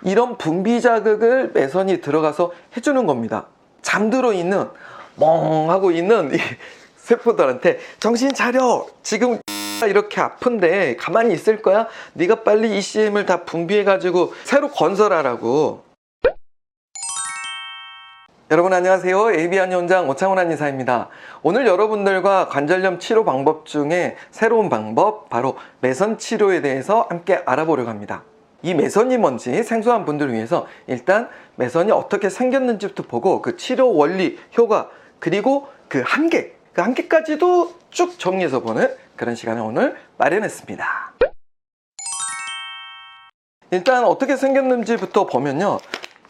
이런 분비 자극을 매선이 들어가서 해주는 겁니다. 잠들어 있는 멍하고 있는 이 세포들한테 정신 차려, 지금 이렇게 아픈데 가만히 있을 거야? 네가 빨리 ECM을 다 분비해 가지고 새로 건설하라고. 여러분 안녕하세요. AB 한의원장 오창훈 한의사입니다. 오늘 여러분들과 관절염 치료 방법 중에 새로운 방법, 바로 매선 치료에 대해서 함께 알아보려고 합니다. 이 매선이 뭔지 생소한 분들을 위해서 일단 매선이 어떻게 생겼는지부터 보고 그 치료 원리, 효과, 그리고 그 한계까지도 쭉 정리해서 보는 그런 시간을 오늘 마련했습니다. 일단 어떻게 생겼는지부터 보면요,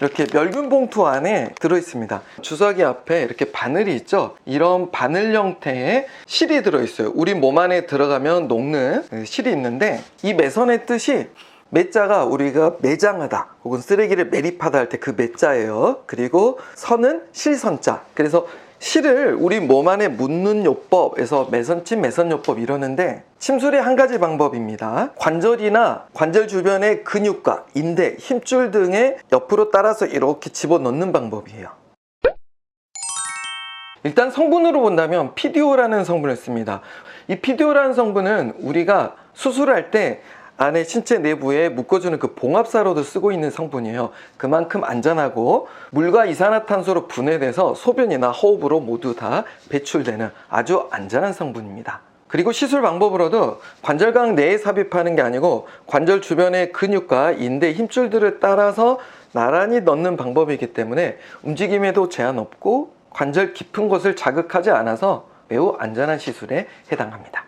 이렇게 멸균 봉투 안에 들어있습니다. 주사기 앞에 이렇게 바늘이 있죠. 이런 바늘 형태의 실이 들어있어요. 우리 몸 안에 들어가면 녹는 실이 있는데, 이 매선의 뜻이 매자가 우리가 매장하다 혹은 쓰레기를 매립하다 할 때 그 매자예요. 그리고 선은 실선자. 그래서 실을 우리 몸 안에 묻는 요법에서 매선침, 매선요법 이러는데, 침술의 한 가지 방법입니다. 관절이나 관절 주변의 근육과 인대, 힘줄 등의 옆으로 따라서 이렇게 집어넣는 방법이에요. 일단 성분으로 본다면 PDO라는 성분을 씁니다. 이 PDO라는 성분은 우리가 수술할 때 안에 신체 내부에 묶어주는 그 봉합사로도 쓰고 있는 성분이에요. 그만큼 안전하고 물과 이산화탄소로 분해돼서 소변이나 호흡으로 모두 다 배출되는 아주 안전한 성분입니다. 그리고 시술 방법으로도 관절각 내에 삽입하는 게 아니고 관절 주변의 근육과 인대, 힘줄들을 따라서 나란히 넣는 방법이기 때문에 움직임에도 제한 없고 관절 깊은 곳을 자극하지 않아서 매우 안전한 시술에 해당합니다.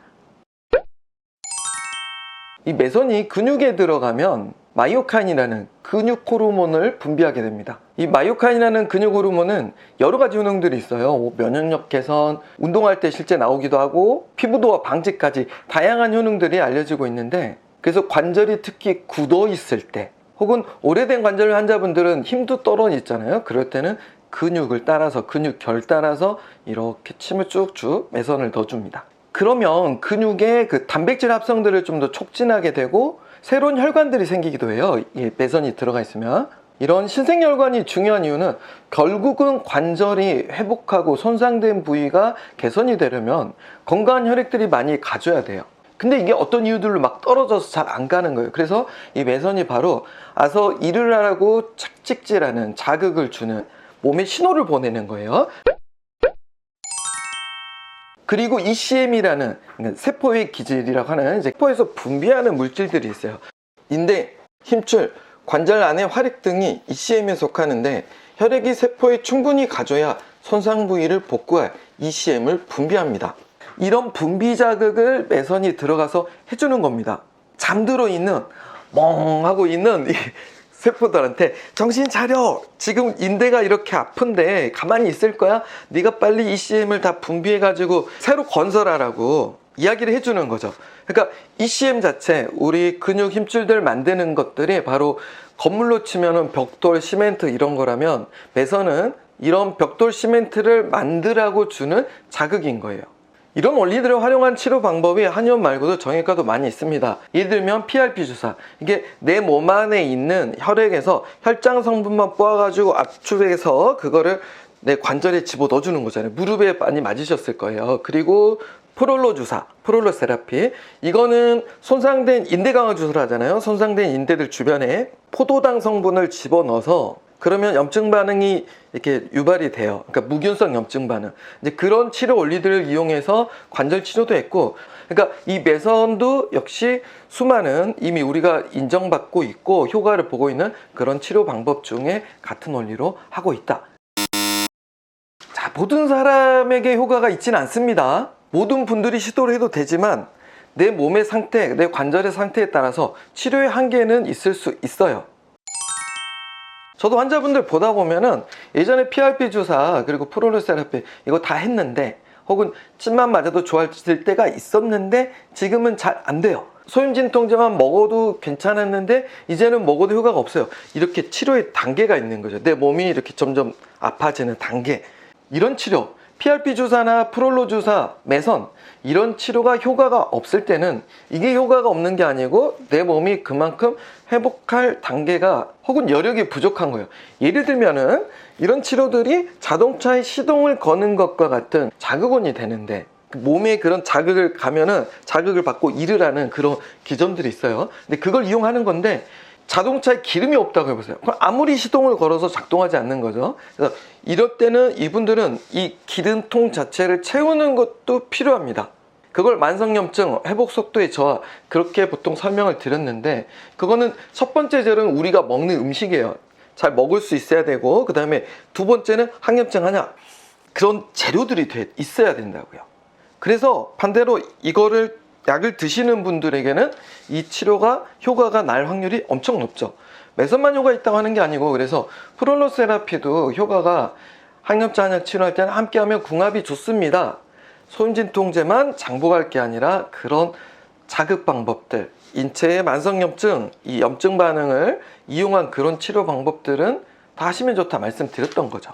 이 매선이 근육에 들어가면 마이오카인이라는 근육 호르몬을 분비하게 됩니다. 이 마이오카인이라는 근육 호르몬은 여러 가지 효능들이 있어요. 면역력 개선, 운동할 때 실제 나오기도 하고 피부도화 방지까지 다양한 효능들이 알려지고 있는데, 그래서 관절이 특히 굳어 있을 때 혹은 오래된 관절 환자분들은 힘도 떨어져 있잖아요. 그럴 때는 근육을 따라서, 근육 결 따라서 이렇게 침을 쭉쭉 매선을 넣어줍니다. 그러면 근육의 그 단백질 합성들을 좀 더 촉진하게 되고 새로운 혈관들이 생기기도 해요. 이 매선이 들어가 있으면. 이런 신생혈관이 중요한 이유는 결국은 관절이 회복하고 손상된 부위가 개선이 되려면 건강한 혈액들이 많이 가줘야 돼요. 근데 이게 어떤 이유들로 막 떨어져서 잘 안 가는 거예요. 그래서 이 매선이 바로 와서 일을 하라고 착직질하는, 자극을 주는, 몸에 신호를 보내는 거예요. 그리고 ECM이라는 세포의 기질이라고 하는 세포에서 분비하는 물질들이 있어요. 인대, 힘줄, 관절 안의 활액 등이 ECM에 속하는데, 혈액이 세포에 충분히 가줘야 손상 부위를 복구할 ECM을 분비합니다. 이런 분비 자극을 매선이 들어가서 해주는 겁니다. 잠들어 있는 멍하고 있는 이 세포들한테 정신 차려, 지금 인대가 이렇게 아픈데 가만히 있을 거야? 네가 빨리 ECM을 다 분비해 가지고 새로 건설하라고 이야기를 해주는 거죠. 그러니까 ECM 자체, 우리 근육 힘줄들 만드는 것들이 바로 건물로 치면은 벽돌, 시멘트 이런 거라면, 매선은 이런 벽돌, 시멘트를 만들라고 주는 자극인 거예요. 이런 원리들을 활용한 치료 방법이 한의원 말고도 정형외과도 많이 있습니다. 예를 들면 PRP 주사. 이게 내 몸 안에 있는 혈액에서 혈장 성분만 뽑아가지고 압축해서 그거를 내 관절에 집어 넣어주는 거잖아요. 무릎에 많이 맞으셨을 거예요. 그리고 프롤로 주사, 프롤로 세라피. 이거는 손상된 인대 강화 주사를 하잖아요. 손상된 인대들 주변에 포도당 성분을 집어넣어서, 그러면 염증 반응이 이렇게 유발이 돼요. 그러니까 무균성 염증 반응. 이제 그런 치료 원리들을 이용해서 관절 치료도 했고, 그러니까 이 매선도 역시 수많은 이미 우리가 인정받고 있고 효과를 보고 있는 그런 치료 방법 중에 같은 원리로 하고 있다. 자, 모든 사람에게 효과가 있지는 않습니다. 모든 분들이 시도를 해도 되지만 내 몸의 상태, 내 관절의 상태에 따라서 치료의 한계는 있을 수 있어요. 저도 환자분들 보다 보면은 예전에 PRP 주사 그리고 프롤로 세라피 이거 다 했는데, 혹은 침만 맞아도 좋아질 때가 있었는데 지금은 잘 안 돼요. 소염진통제만 먹어도 괜찮았는데 이제는 먹어도 효과가 없어요. 이렇게 치료의 단계가 있는 거죠. 내 몸이 이렇게 점점 아파지는 단계. 이런 치료, PRP 주사나 프롤로 주사, 매선 이런 치료가 효과가 없을 때는 이게 효과가 없는 게 아니고 내 몸이 그만큼 회복할 단계가 혹은 여력이 부족한 거예요. 예를 들면은 이런 치료들이 자동차의 시동을 거는 것과 같은 자극원이 되는데 몸에 그런 자극을 가면은 자극을 받고 일을 하는 그런 기전들이 있어요. 근데 그걸 이용하는 건데 자동차에 기름이 없다고 해보세요. 그럼 아무리 시동을 걸어서 작동하지 않는 거죠. 그래서 이럴 때는 이분들은 이 기름통 자체를 채우는 것도 필요합니다. 그걸 만성염증, 회복 속도의 저하 그렇게 보통 설명을 드렸는데 그거는 첫 번째 절은 우리가 먹는 음식이에요. 잘 먹을 수 있어야 되고 그 다음에 두 번째는 항염증 한약 그런 재료들이 있어야 된다고요. 그래서 반대로 이거를 약을 드시는 분들에게는 이 치료가 효과가 날 확률이 엄청 높죠. 매선만 효과 있다고 하는 게 아니고 그래서 프롤로 세라피도 효과가 항염증 한약 치료할 때는 함께하면 궁합이 좋습니다. 소염진통제만 장복할 게 아니라 그런 자극 방법들, 인체의 만성염증, 이 염증 반응을 이용한 그런 치료 방법들은 다 하시면 좋다 말씀드렸던 거죠.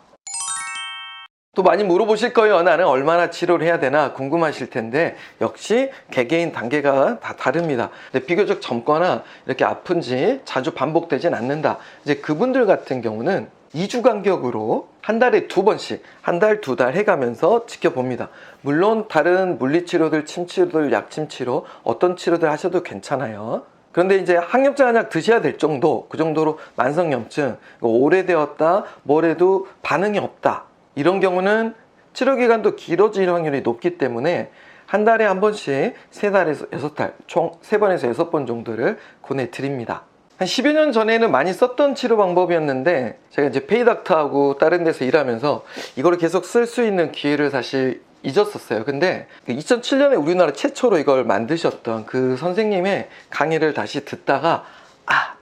또 많이 물어보실 거예요. 나는 얼마나 치료를 해야 되나 궁금하실 텐데 역시 개개인 단계가 다 다릅니다. 근데 비교적 젊거나 이렇게 아픈지 자주 반복되진 않는다. 이제 그분들 같은 경우는 2주 간격으로 한 달에 2번씩 한 달, 2달 해가면서 지켜봅니다. 물론 다른 물리치료들, 침치료들, 약침치료 어떤 치료들 하셔도 괜찮아요. 그런데 이제 항염증 한약 드셔야 될 정도, 그 정도로 만성염증, 오래되었다, 뭐래도 반응이 없다. 이런 경우는 치료기간도 길어질 확률이 높기 때문에 한 달에 한 번씩 3달에서 6달, 총 3번에서 6번 정도를 권해드립니다. 한 10여 년 전에는 많이 썼던 치료 방법이었는데 제가 이제 페이닥터하고 다른 데서 일하면서 이거를 계속 쓸 수 있는 기회를 사실 잊었었어요. 근데 2007년에 우리나라 최초로 이걸 만드셨던 그 선생님의 강의를 다시 듣다가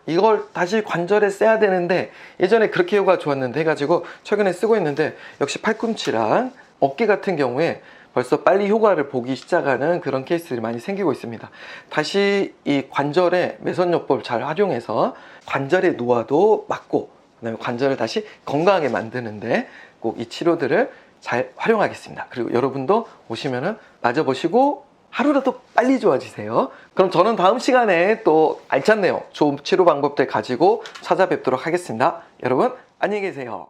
이걸 다시 관절에 써야 되는데 예전에 그렇게 효과가 좋았는데 해가지고 최근에 쓰고 있는데 역시 팔꿈치랑 어깨 같은 경우에 벌써 빨리 효과를 보기 시작하는 그런 케이스들이 많이 생기고 있습니다. 다시 이 관절의 매선요법을 잘 활용해서 관절의 노화도 막고 그다음에 관절을 다시 건강하게 만드는데 꼭 이 치료들을 잘 활용하겠습니다. 그리고 여러분도 오시면은 맞아보시고 하루라도 빨리 좋아지세요. 그럼 저는 다음 시간에 또 알찬 내용, 좋은 치료 방법들 가지고 찾아뵙도록 하겠습니다. 여러분 안녕히 계세요.